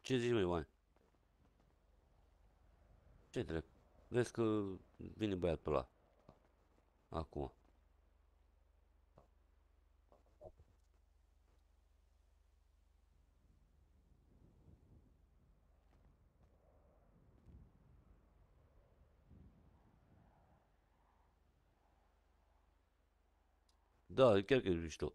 Ce zici, măi, Ioane? Ce trec? Vezi că vine băiat pe la acum. Da, chiar că e mișto.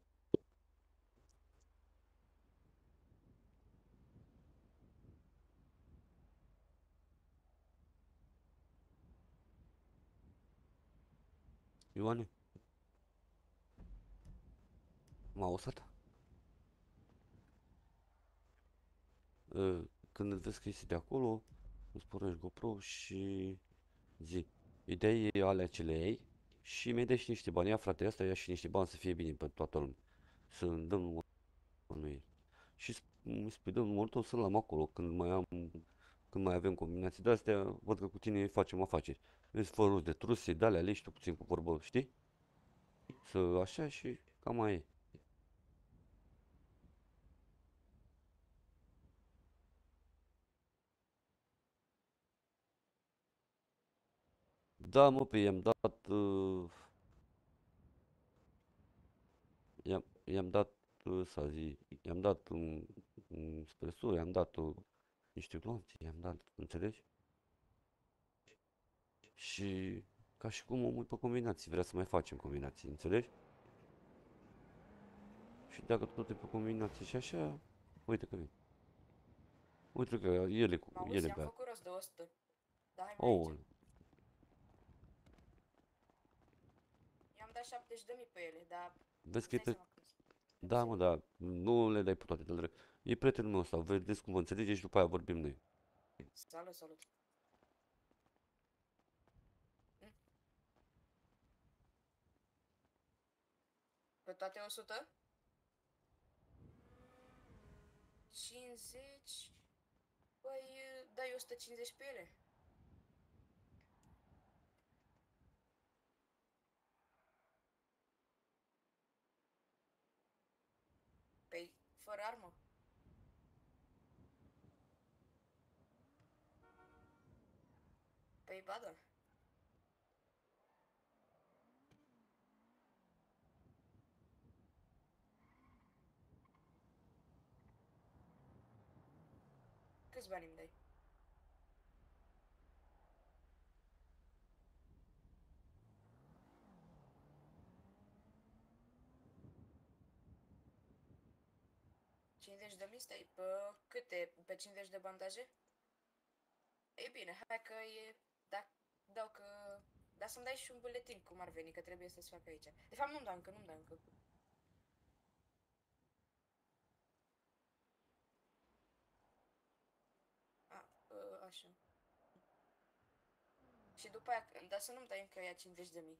Ioane, m-a auzit? Când îți vezi că ești de acolo, îți pornești GoPro și zi. Ideea e alea ce le iei și mi-ai dai și niște bani. Ia, frate, asta ia și niște bani să fie bine pentru toată lumea. Să dăm numărul lui. Și îmi spui, dă numărul tău să-l am acolo când mai avem combinații de-astea, văd că cu tine facem afaceri. Vezi, fără de truse, de alea, leși tu puțin cu vorbă, știi? Să așa și cam mai e. Da, mă, pe i-am dat, să zi, i-am dat un spresur, i-am dat niște glonțe, i-am dat, înțelegi? Și ca și cum omul pe combinații, vrea să mai facem combinații, înțelegi? Și dacă tot e pe combinații și așa, uite că vin. Uite că Auzi, ele am bea. făcut rost de 100. Da, hai mai aici. Oh, I-am dat 70.000 pe ele, dar vezi îți că dai seama cum sunt. da, mă, Nebunzenie. da, nu le dai pe toate de drept. E prietenul meu ăsta, vedeți cum vă înțelegeți și după aia vorbim noi. Salut, salut. Hm? Pe toate 100? 50? Păi, dai 150 pe ele. Păi, fără armă. Păi, ba da. Câți bani îmi dai? 50 de mii? Stai, pe câte? Pe 50 de bandaje? Ei bine, hai că e... Da, dau că... Dar să-mi dai și un buletin cum ar veni, că trebuie să-ți fac aici. De fapt, nu-mi dau încă, nu-mi dau încă. A, așa. Și după aia, dar să nu-mi dai încă ea 50 de mii.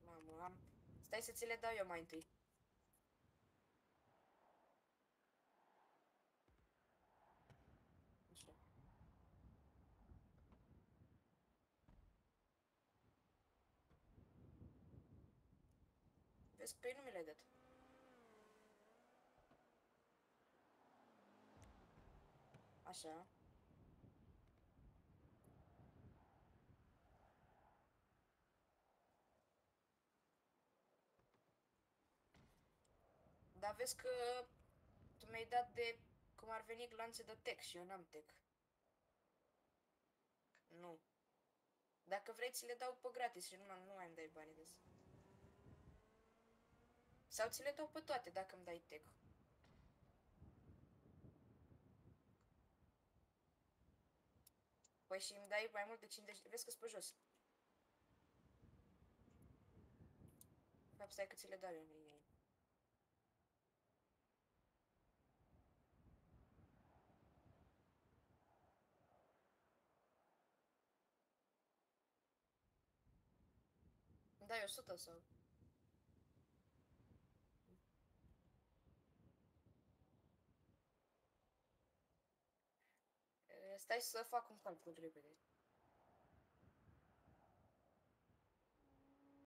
Mamă, am... Stai să ți le dau eu mai întâi. Așa. Vezi că pe ei nu mi le-ai dat. Așa. Dar vezi că tu mi-ai dat de cum ar veni glanțe de tech și eu n-am tech. Nu. Dacă vrei, ți le dau pe gratis și nu mai îmi dai bani de asta. Sau ți le dau pe toate dacă îmi dai tech. Păi și îmi dai mai mult de 50... Vezi că-s pe jos. De fapt, stai că ți le dau eu în linie. Îmi dai 100 sau... Stai să fac un calcul repede.